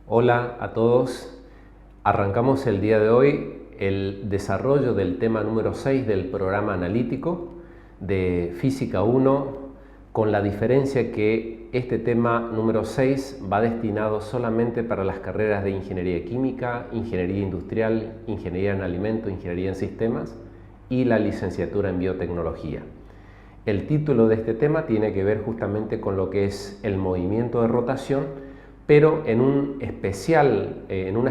Hola a todos, arrancamos el día de hoy el desarrollo del tema número 6 del programa analítico de Física 1, con la diferencia que este tema número 6 va destinado solamente para las carreras de Ingeniería Química, Ingeniería Industrial, Ingeniería en Alimentos, Ingeniería en Sistemas y la licenciatura en Biotecnología. El título de este tema tiene que ver justamente con lo que es el movimiento de rotación, pero en una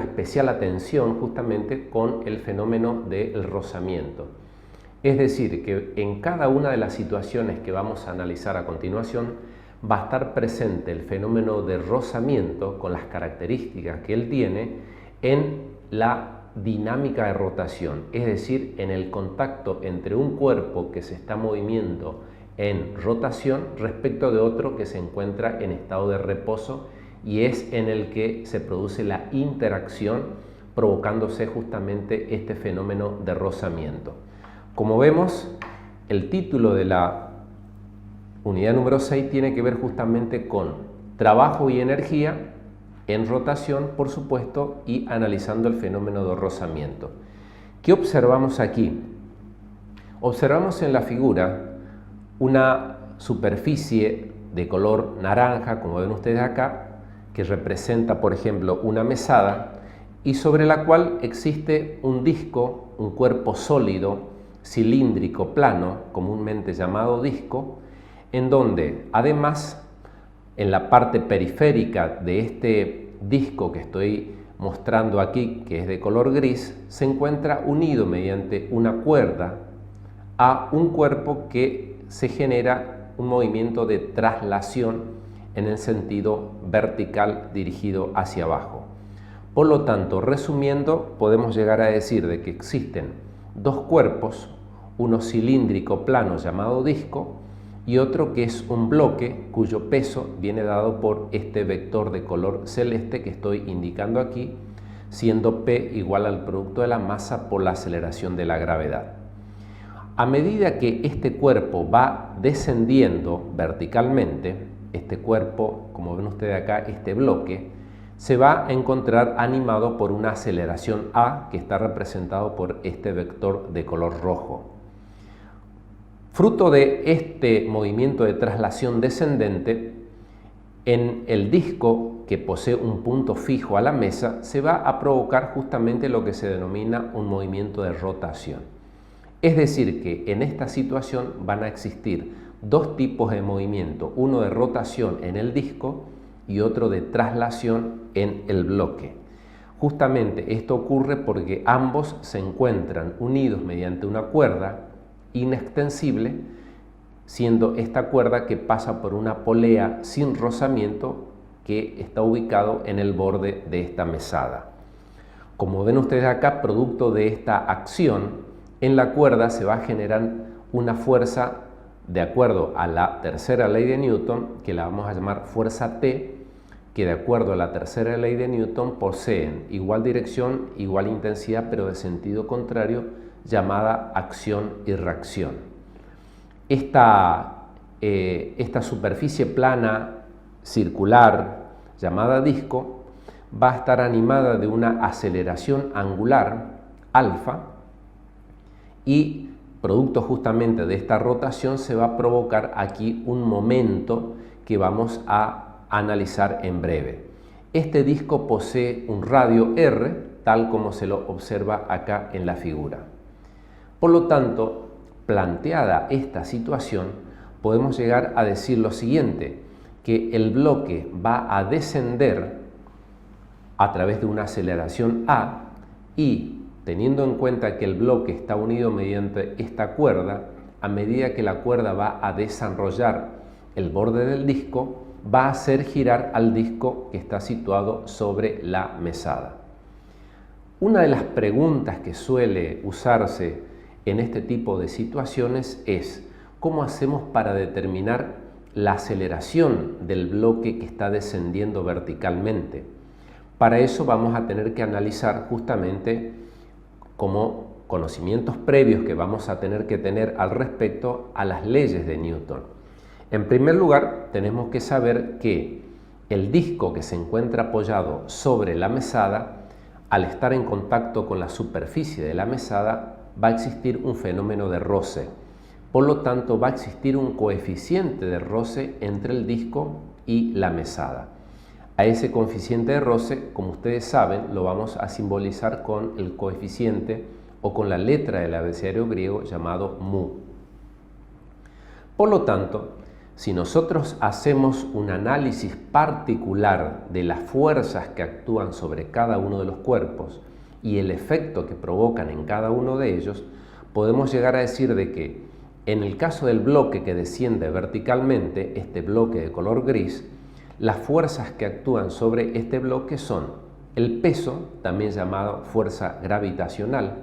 especial atención justamente con el fenómeno del rozamiento. Es decir, que en cada una de las situaciones que vamos a analizar a continuación va a estar presente el fenómeno de rozamiento con las características que él tiene en la dinámica de rotación, es decir, en el contacto entre un cuerpo que se está moviendo en rotación respecto de otro que se encuentra en estado de reposo, y es en el que se produce la interacción provocándose justamente este fenómeno de rozamiento. Como vemos, el título de la unidad número 6 tiene que ver justamente con trabajo y energía en rotación, por supuesto, y analizando el fenómeno de rozamiento. ¿Qué observamos aquí? Observamos en la figura una superficie de color naranja, como ven ustedes acá, que representa, por ejemplo, una mesada y sobre la cual existe un disco, un cuerpo sólido, cilíndrico, plano, comúnmente llamado disco, en donde además en la parte periférica de este disco que estoy mostrando aquí, que es de color gris, se encuentra unido mediante una cuerda a un cuerpo que se genera un movimiento de traslación en el sentido vertical dirigido hacia abajo. Por lo tanto, resumiendo, podemos llegar a decir de que existen dos cuerpos, uno cilíndrico plano llamado disco y otro que es un bloque cuyo peso viene dado por este vector de color celeste que estoy indicando aquí, siendo P igual al producto de la masa por la aceleración de la gravedad. A medida que este cuerpo va descendiendo verticalmente, este cuerpo, como ven ustedes acá, este bloque, se va a encontrar animado por una aceleración A que está representado por este vector de color rojo. Fruto de este movimiento de traslación descendente, en el disco que posee un punto fijo a la mesa, se va a provocar justamente lo que se denomina un movimiento de rotación. Es decir, que en esta situación van a existir dos tipos de movimiento, uno de rotación en el disco y otro de traslación en el bloque. Justamente esto ocurre porque ambos se encuentran unidos mediante una cuerda inextensible, siendo esta cuerda que pasa por una polea sin rozamiento que está ubicado en el borde de esta mesada. Como ven ustedes acá, producto de esta acción, en la cuerda se va a generar una fuerza de acuerdo a la tercera ley de Newton, que la vamos a llamar fuerza T, que de acuerdo a la tercera ley de Newton poseen igual dirección, igual intensidad, pero de sentido contrario, llamada acción y reacción. Esta superficie plana circular llamada disco va a estar animada de una aceleración angular alfa, y producto justamente de esta rotación se va a provocar aquí un momento que vamos a analizar en breve. Este disco posee un radio R, tal como se lo observa acá en la figura. Por lo tanto, planteada esta situación, podemos llegar a decir lo siguiente, que el bloque va a descender a través de una aceleración A y, teniendo en cuenta que el bloque está unido mediante esta cuerda, a medida que la cuerda va a desarrollar el borde del disco, va a hacer girar al disco que está situado sobre la mesada. Una de las preguntas que suele usarse en este tipo de situaciones es ¿cómo hacemos para determinar la aceleración del bloque que está descendiendo verticalmente? Para eso vamos a tener que analizar justamente como conocimientos previos que vamos a tener que tener al respecto a las leyes de Newton. En primer lugar, tenemos que saber que el disco que se encuentra apoyado sobre la mesada, al estar en contacto con la superficie de la mesada, va a existir un fenómeno de roce. Por lo tanto, va a existir un coeficiente de roce entre el disco y la mesada. A ese coeficiente de roce, como ustedes saben, lo vamos a simbolizar con el coeficiente o con la letra del abecedario griego llamado mu. Por lo tanto, si nosotros hacemos un análisis particular de las fuerzas que actúan sobre cada uno de los cuerpos y el efecto que provocan en cada uno de ellos, podemos llegar a decir de que en el caso del bloque que desciende verticalmente, este bloque de color gris, las fuerzas que actúan sobre este bloque son el peso, también llamado fuerza gravitacional,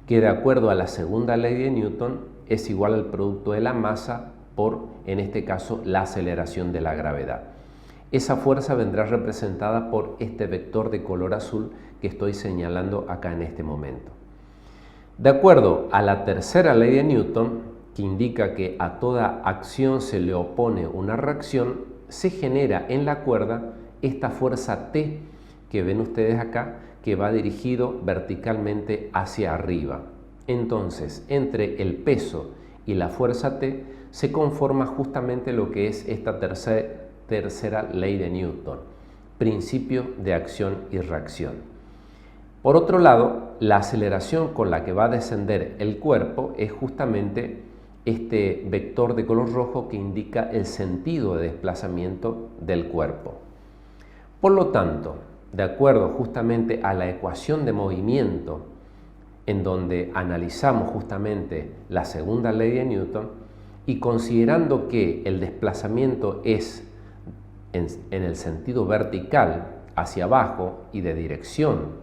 que de acuerdo a la segunda ley de Newton es igual al producto de la masa por, en este caso, la aceleración de la gravedad. Esa fuerza vendrá representada por este vector de color azul que estoy señalando acá en este momento. De acuerdo a la tercera ley de Newton, que indica que a toda acción se le opone una reacción, se genera en la cuerda esta fuerza T que ven ustedes acá, que va dirigido verticalmente hacia arriba. Entonces, entre el peso y la fuerza T se conforma justamente lo que es esta tercera ley de Newton, principio de acción y reacción. Por otro lado, la aceleración con la que va a descender el cuerpo es justamente este vector de color rojo que indica el sentido de desplazamiento del cuerpo. Por lo tanto, de acuerdo justamente a la ecuación de movimiento, en donde analizamos justamente la segunda ley de Newton, y considerando que el desplazamiento es en el sentido vertical hacia abajo y de dirección,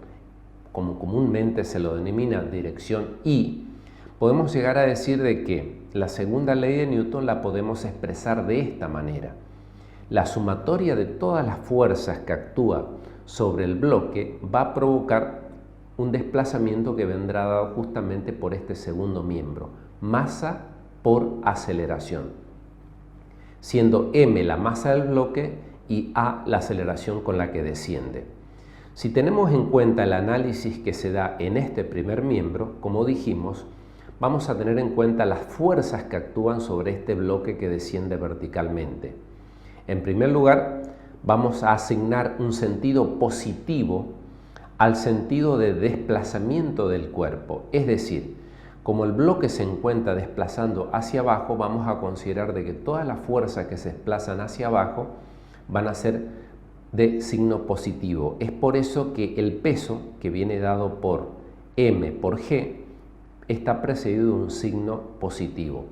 como comúnmente se lo denomina dirección Y, podemos llegar a decir de que la segunda ley de Newton la podemos expresar de esta manera. La sumatoria de todas las fuerzas que actúan sobre el bloque va a provocar un desplazamiento que vendrá dado justamente por este segundo miembro, masa por aceleración, siendo m la masa del bloque y a la aceleración con la que desciende. Si tenemos en cuenta el análisis que se da en este primer miembro, como dijimos, vamos a tener en cuenta las fuerzas que actúan sobre este bloque que desciende verticalmente. En primer lugar, vamos a asignar un sentido positivo al sentido de desplazamiento del cuerpo, es decir, como el bloque se encuentra desplazando hacia abajo, vamos a considerar de que todas las fuerzas que se desplazan hacia abajo van a ser de signo positivo. Es por eso que el peso, que viene dado por m por g, está precedido de un signo positivo,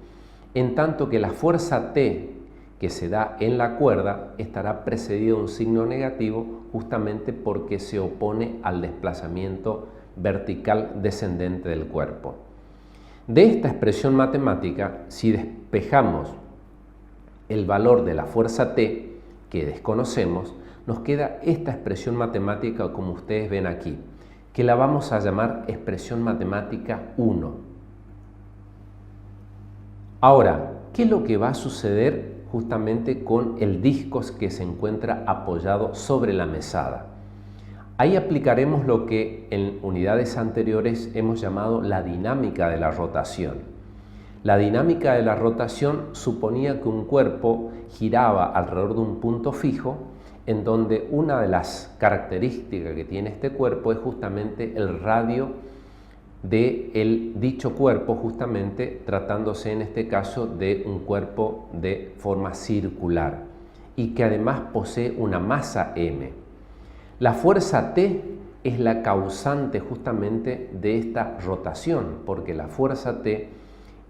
en tanto que la fuerza T que se da en la cuerda estará precedido de un signo negativo justamente porque se opone al desplazamiento vertical descendente del cuerpo. De esta expresión matemática, si despejamos el valor de la fuerza T que desconocemos, nos queda esta expresión matemática como ustedes ven aquí, que la vamos a llamar expresión matemática 1. Ahora, ¿qué es lo que va a suceder justamente con el disco que se encuentra apoyado sobre la mesada? Ahí aplicaremos lo que en unidades anteriores hemos llamado la dinámica de la rotación. La dinámica de la rotación suponía que un cuerpo giraba alrededor de un punto fijo, en donde una de las características que tiene este cuerpo es justamente el radio de dicho cuerpo, justamente tratándose en este caso de un cuerpo de forma circular y que además posee una masa m. La fuerza T es la causante justamente de esta rotación, porque la fuerza T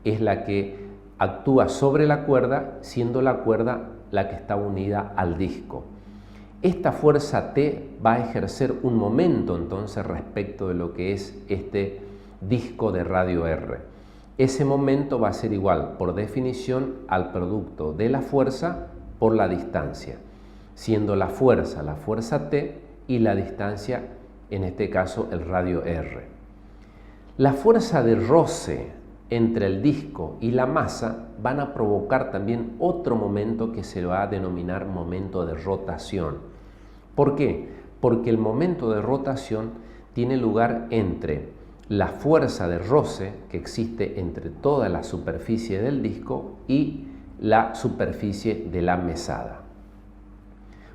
es la que actúa sobre la cuerda, siendo la cuerda la que está unida al disco. Esta fuerza T va a ejercer un momento entonces respecto de lo que es este disco de radio R. Ese momento va a ser igual por definición al producto de la fuerza por la distancia, siendo la fuerza T y la distancia, en este caso el radio R. La fuerza de roce entre el disco y la masa van a provocar también otro momento que se va a denominar momento de rotación. ¿Por qué? Porque el momento de rotación tiene lugar entre la fuerza de roce que existe entre toda la superficie del disco y la superficie de la mesada.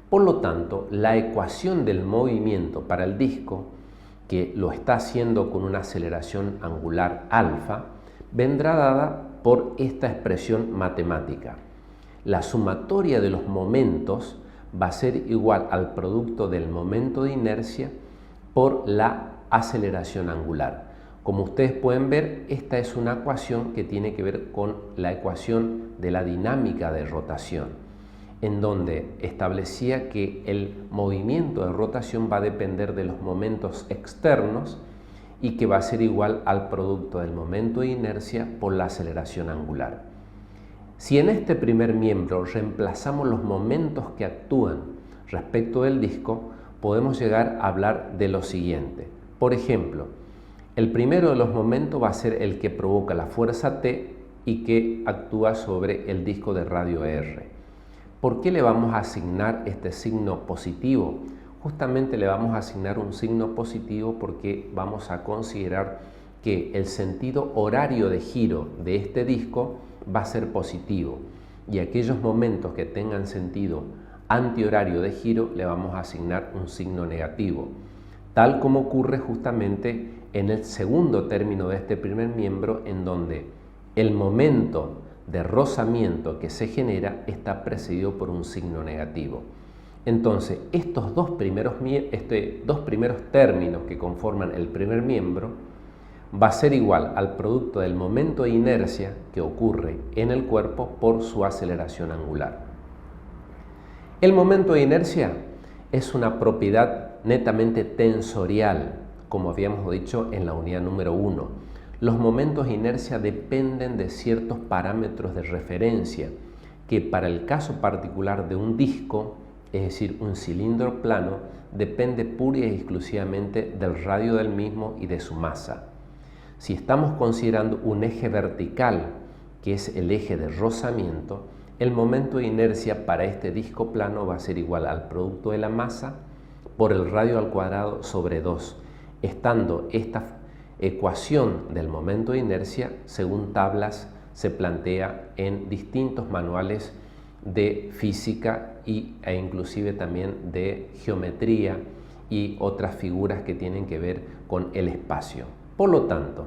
Por lo tanto, la ecuación del movimiento para el disco, que lo está haciendo con una aceleración angular alfa, vendrá dada por esta expresión matemática. La sumatoria de los momentos va a ser igual al producto del momento de inercia por la aceleración angular. Como ustedes pueden ver, esta es una ecuación que tiene que ver con la ecuación de la dinámica de rotación, en donde establecía que el movimiento de rotación va a depender de los momentos externos y que va a ser igual al producto del momento de inercia por la aceleración angular. Si en este primer miembro reemplazamos los momentos que actúan respecto del disco, podemos llegar a hablar de lo siguiente. Por ejemplo, el primero de los momentos va a ser el que provoca la fuerza T y que actúa sobre el disco de radio R. ¿Por qué le vamos a asignar este signo positivo? Justamente le vamos a asignar un signo positivo porque vamos a considerar que el sentido horario de giro de este disco va a ser positivo y aquellos momentos que tengan sentido antihorario de giro le vamos a asignar un signo negativo, tal como ocurre justamente en el segundo término de este primer miembro, en donde el momento de rozamiento que se genera está precedido por un signo negativo. Entonces, estos dos primeros términos que conforman el primer miembro va a ser igual al producto del momento de inercia que ocurre en el cuerpo por su aceleración angular. El momento de inercia es una propiedad netamente tensorial, como habíamos dicho en la unidad número 1. Los momentos de inercia dependen de ciertos parámetros de referencia que para el caso particular de un disco, es decir, un cilindro plano, depende pura y exclusivamente del radio del mismo y de su masa. Si estamos considerando un eje vertical, que es el eje de rozamiento, el momento de inercia para este disco plano va a ser igual al producto de la masa por el radio al cuadrado sobre 2, estando esta ecuación del momento de inercia, según tablas, se plantea en distintos manuales de física e inclusive también de geometría y otras figuras que tienen que ver con el espacio. Por lo tanto,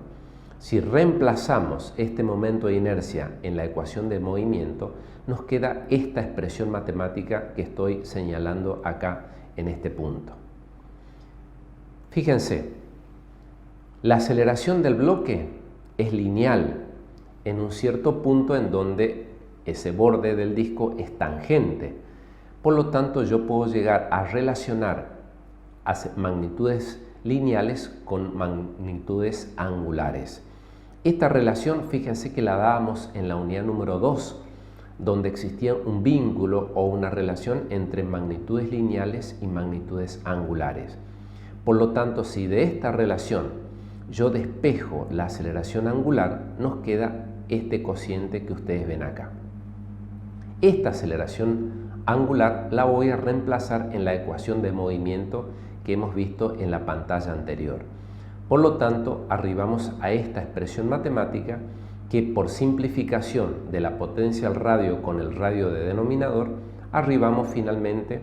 si reemplazamos este momento de inercia en la ecuación de movimiento, nos queda esta expresión matemática que estoy señalando acá en este punto. Fíjense, la aceleración del bloque es lineal en un cierto punto en donde ese borde del disco es tangente. Por lo tanto, yo puedo llegar a relacionar magnitudes lineales con magnitudes angulares. Esta relación, fíjense que la dábamos en la unidad número 2, donde existía un vínculo o una relación entre magnitudes lineales y magnitudes angulares. Por lo tanto, si de esta relación yo despejo la aceleración angular, nos queda este cociente que ustedes ven acá. Esta aceleración angular la voy a reemplazar en la ecuación de movimiento que hemos visto en la pantalla anterior. Por lo tanto, arribamos a esta expresión matemática que por simplificación de la potencia al radio con el radio de denominador, arribamos finalmente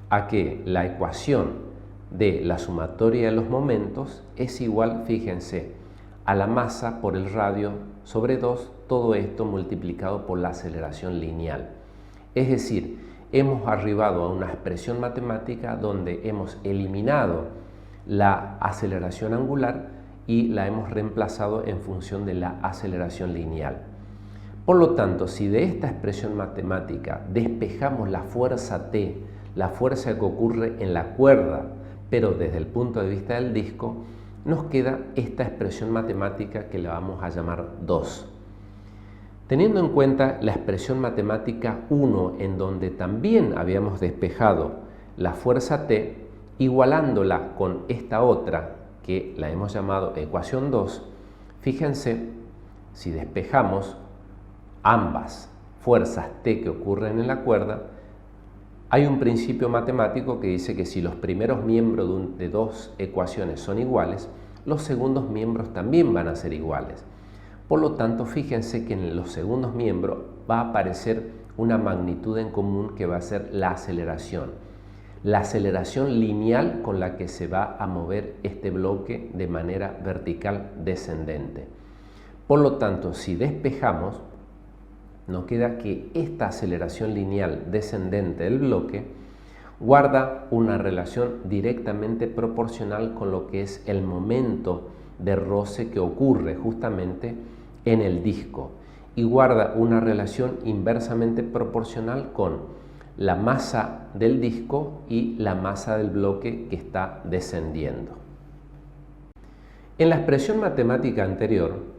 a que la ecuación de la sumatoria de los momentos es igual, fíjense, a la masa por el radio sobre 2, todo esto multiplicado por la aceleración lineal. Es decir, hemos arribado a una expresión matemática donde hemos eliminado la aceleración angular y la hemos reemplazado en función de la aceleración lineal. Por lo tanto, si de esta expresión matemática despejamos la fuerza T, la fuerza que ocurre en la cuerda, pero desde el punto de vista del disco, nos queda esta expresión matemática que la vamos a llamar 2. Teniendo en cuenta la expresión matemática 1, en donde también habíamos despejado la fuerza T, igualándola con esta otra, que la hemos llamado ecuación 2, fíjense, Si despejamos ambas fuerzas T que ocurren en la cuerda, hay un principio matemático que dice que si los primeros miembros de dos ecuaciones son iguales, los segundos miembros también van a ser iguales. Por lo tanto, fíjense que en los segundos miembros va a aparecer una magnitud en común que va a ser la aceleración lineal con la que se va a mover este bloque de manera vertical descendente. Por lo tanto, si despejamos, nos queda que esta aceleración lineal descendente del bloque guarda una relación directamente proporcional con lo que es el momento de roce que ocurre justamente en el disco, y guarda una relación inversamente proporcional con la masa del disco y la masa del bloque que está descendiendo. En la expresión matemática anterior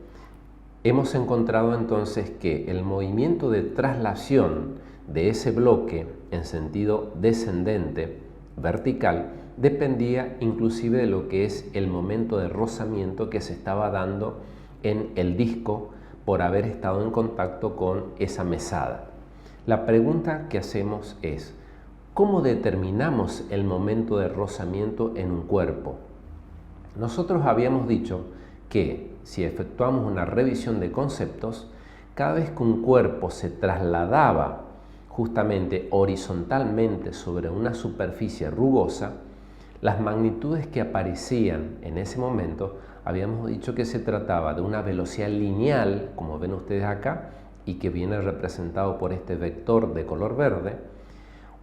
hemos encontrado entonces que el movimiento de traslación de ese bloque en sentido descendente vertical dependía inclusive de lo que es el momento de rozamiento que se estaba dando en el disco por haber estado en contacto con esa mesada. La pregunta que hacemos es, ¿cómo determinamos el momento de rozamiento en un cuerpo? Nosotros habíamos dicho que si efectuamos una revisión de conceptos, cada vez que un cuerpo se trasladaba justamente horizontalmente sobre una superficie rugosa, las magnitudes que aparecían en ese momento, habíamos dicho que se trataba de una velocidad lineal, como ven ustedes acá, y que viene representado por este vector de color verde,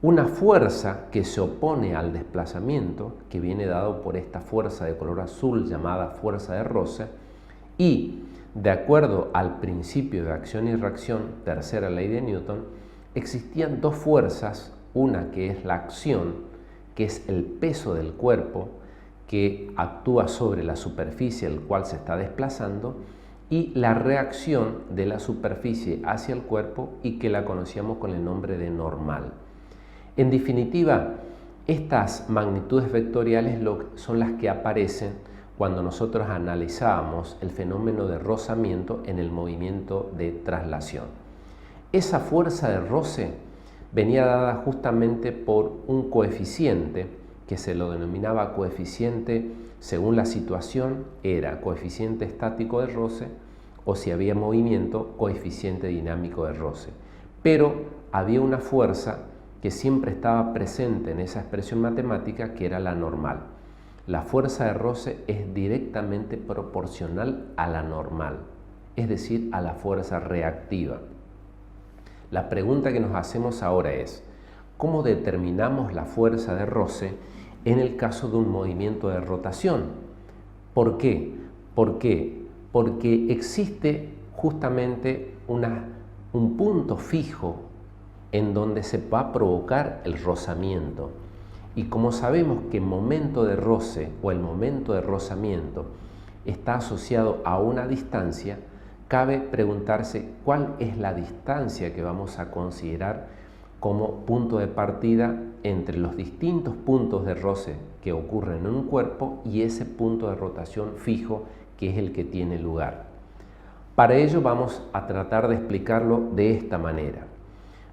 una fuerza que se opone al desplazamiento, que viene dado por esta fuerza de color azul llamada fuerza de roce, y de acuerdo al principio de acción y reacción, tercera ley de Newton, existían dos fuerzas, una que es la acción, que es el peso del cuerpo que actúa sobre la superficie el cual se está desplazando, y la reacción de la superficie hacia el cuerpo y que la conocíamos con el nombre de normal. En definitiva, estas magnitudes vectoriales son las que aparecen cuando nosotros analizábamos el fenómeno de rozamiento en el movimiento de traslación. Esa fuerza de roce venía dada justamente por un coeficiente que se lo denominaba coeficiente según la situación, era coeficiente estático de roce, o si había movimiento, coeficiente dinámico de roce. Pero había una fuerza que siempre estaba presente en esa expresión matemática, que era la normal. La fuerza de roce es directamente proporcional a la normal, es decir, a la fuerza reactiva. La pregunta que nos hacemos ahora es, ¿cómo determinamos la fuerza de roce en el caso de un movimiento de rotación? ¿Por qué? Porque existe justamente un punto fijo en donde se va a provocar el rozamiento. Y como sabemos que el momento de roce o el momento de rozamiento está asociado a una distancia, cabe preguntarse cuál es la distancia que vamos a considerar como punto de partida entre los distintos puntos de roce que ocurren en un cuerpo y ese punto de rotación fijo que es el que tiene lugar. Para ello vamos a tratar de explicarlo de esta manera.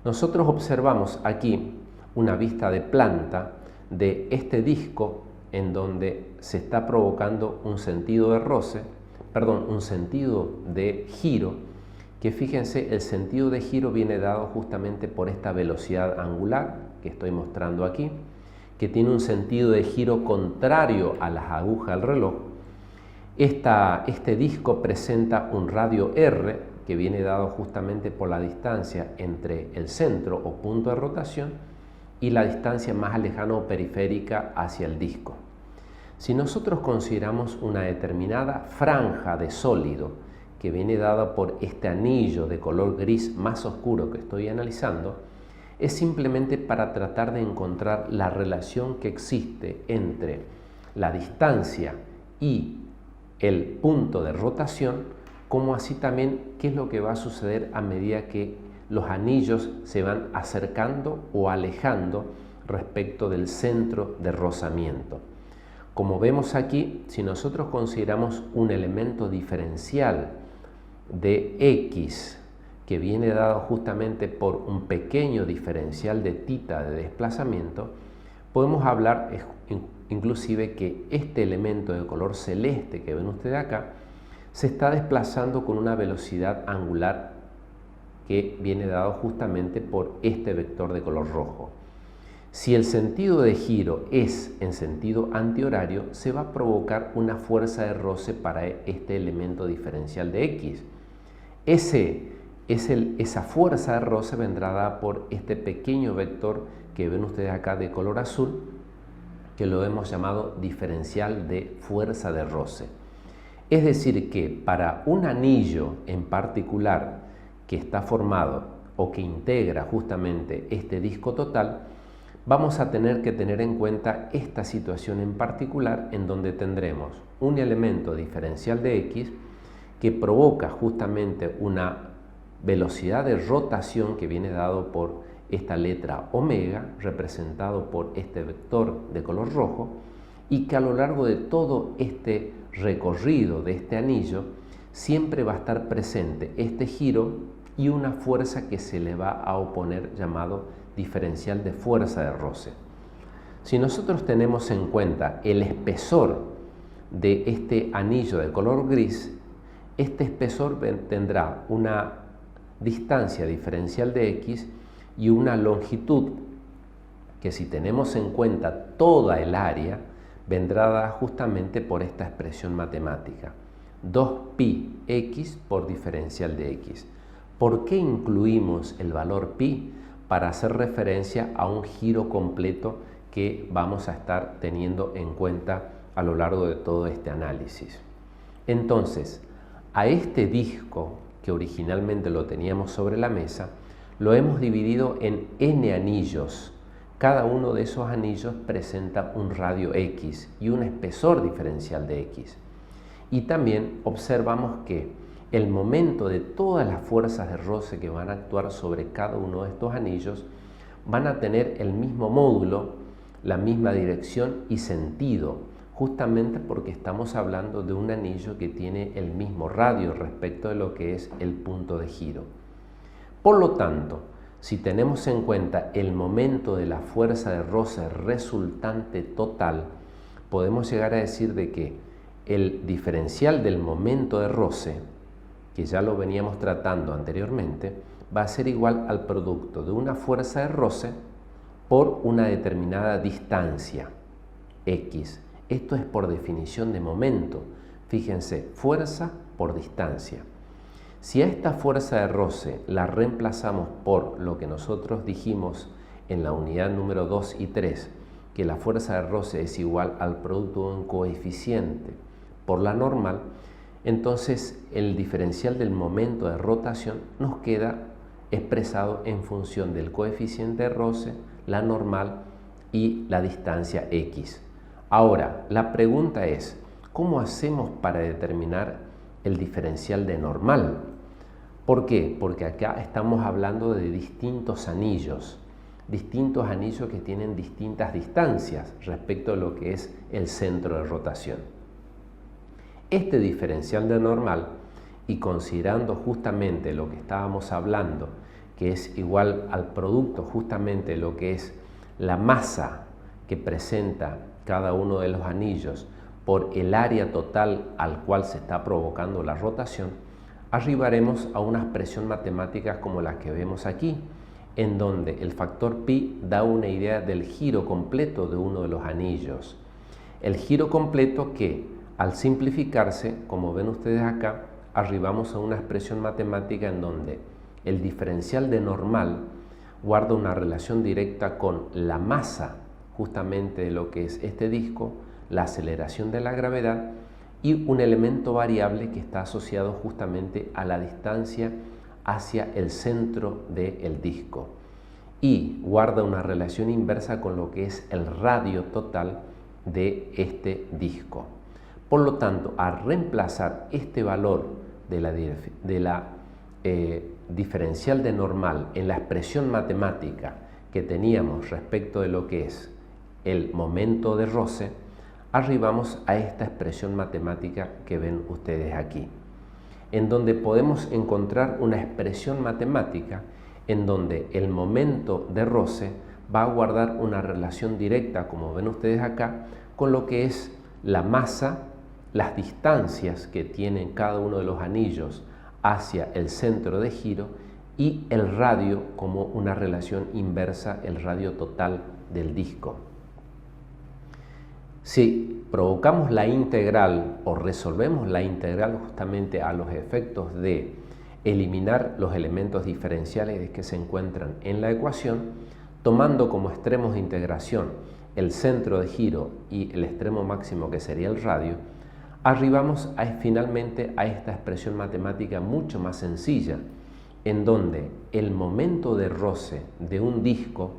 Nosotros observamos aquí una vista de planta de este disco en donde se está provocando un sentido de roce, un sentido de giro, que fíjense, el sentido de giro viene dado justamente por esta velocidad angular que estoy mostrando aquí, que tiene un sentido de giro contrario a las agujas del reloj. Este disco presenta un radio R que viene dado justamente por la distancia entre el centro o punto de rotación y la distancia más lejana o periférica hacia el disco. Si nosotros consideramos una determinada franja de sólido que viene dada por este anillo de color gris más oscuro que estoy analizando, es simplemente para tratar de encontrar la relación que existe entre la distancia y el punto de rotación, como así también qué es lo que va a suceder a medida que los anillos se van acercando o alejando respecto del centro de rozamiento. Como vemos aquí, si nosotros consideramos un elemento diferencial de X, que viene dado justamente por un pequeño diferencial de tita de desplazamiento, podemos hablar inclusive que este elemento de color celeste que ven ustedes acá se está desplazando con una velocidad angular que viene dado justamente por este vector de color rojo. Si el sentido de giro es en sentido antihorario, se va a provocar una fuerza de roce para este elemento diferencial de X. Esa fuerza de roce vendrá dada por este pequeño vector que ven ustedes acá de color azul, que lo hemos llamado diferencial de fuerza de roce. Es decir, que para un anillo en particular que está formado o que integra justamente este disco total, vamos a tener que tener en cuenta esta situación en particular, en donde tendremos un elemento diferencial de X que provoca justamente una velocidad de rotación que viene dado por esta letra omega, representado por este vector de color rojo, y que a lo largo de todo este recorrido de este anillo siempre va a estar presente este giro y una fuerza que se le va a oponer, llamado diferencial de fuerza de roce. Si nosotros tenemos en cuenta el espesor de este anillo de color gris, este espesor tendrá una distancia diferencial de X y una longitud que, si tenemos en cuenta toda el área, vendrá dada justamente por esta expresión matemática, 2pi x por diferencial de x. ¿Por qué incluimos el valor pi? Para hacer referencia a un giro completo que vamos a estar teniendo en cuenta a lo largo de todo este análisis. Entonces, a este disco que originalmente lo teníamos sobre la mesa, lo hemos dividido en n anillos. Cada uno de esos anillos presenta un radio X y un espesor diferencial de X. Y también observamos que el momento de todas las fuerzas de roce que van a actuar sobre cada uno de estos anillos van a tener el mismo módulo, la misma dirección y sentido, justamente porque estamos hablando de un anillo que tiene el mismo radio respecto de lo que es el punto de giro. Por lo tanto, si tenemos en cuenta el momento de la fuerza de roce resultante total, podemos llegar a decir de que el diferencial del momento de roce, que ya lo veníamos tratando anteriormente, va a ser igual al producto de una fuerza de roce por una determinada distancia, X. Esto es por definición de momento. Fíjense, fuerza por distancia. Si a esta fuerza de roce la reemplazamos por lo que nosotros dijimos en la unidad número 2 y 3, que la fuerza de roce es igual al producto de un coeficiente por la normal, entonces el diferencial del momento de rotación nos queda expresado en función del coeficiente de roce, la normal y la distancia X. Ahora, la pregunta es, ¿cómo hacemos para determinar el diferencial de normal? ¿Por qué? Porque acá estamos hablando de distintos anillos que tienen distintas distancias respecto a lo que es el centro de rotación. Este diferencial de normal, y considerando justamente lo que estábamos hablando, que es igual al producto justamente lo que es la masa que presenta cada uno de los anillos por el área total al cual se está provocando la rotación, arribaremos a una expresión matemática como la que vemos aquí, en donde el factor pi da una idea del giro completo de uno de los anillos. El giro completo que, al simplificarse, como ven ustedes acá, arribamos a una expresión matemática en donde el diferencial de normal guarda una relación directa con la masa justamente de lo que es este disco, la aceleración de la gravedad y un elemento variable que está asociado justamente a la distancia hacia el centro del disco, y guarda una relación inversa con lo que es el radio total de este disco. Por lo tanto, al reemplazar este valor de la diferencial de normal en la expresión matemática que teníamos respecto de lo que es el momento de roce, arribamos a esta expresión matemática que ven ustedes aquí. en donde podemos encontrar una expresión matemática en donde el momento de roce va a guardar una relación directa, como ven ustedes acá, con lo que es la masa, las distancias que tienen cada uno de los anillos hacia el centro de giro y el radio como una relación inversa, el radio total del disco. Si provocamos la integral o resolvemos la integral justamente a los efectos de eliminar los elementos diferenciales que se encuentran en la ecuación, tomando como extremos de integración el centro de giro y el extremo máximo que sería el radio, arribamos finalmente a esta expresión matemática mucho más sencilla, en donde el momento de roce de un disco,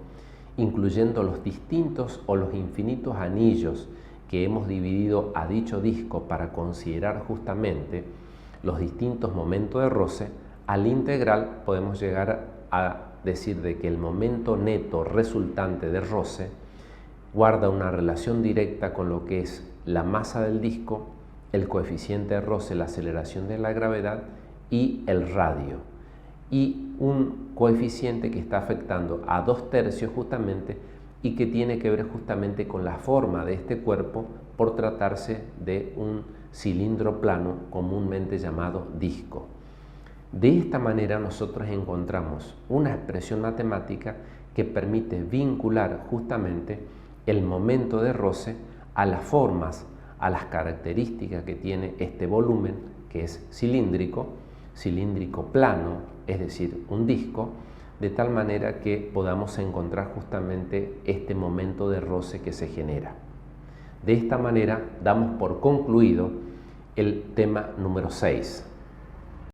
incluyendo los distintos o los infinitos anillos que hemos dividido a dicho disco para considerar justamente los distintos momentos de roce, al integral podemos llegar a decir de que el momento neto resultante de roce guarda una relación directa con lo que es la masa del disco, el coeficiente de roce, la aceleración de la gravedad y el radio, y un coeficiente que está afectando a 2/3 justamente y que tiene que ver justamente con la forma de este cuerpo por tratarse de un cilindro plano comúnmente llamado disco. De esta manera nosotros encontramos una expresión matemática que permite vincular justamente el momento de roce a las formas, a las características que tiene este volumen, que es cilíndrico plano, es decir, un disco, de tal manera que podamos encontrar justamente este momento de roce que se genera. De esta manera damos por concluido el tema número 6.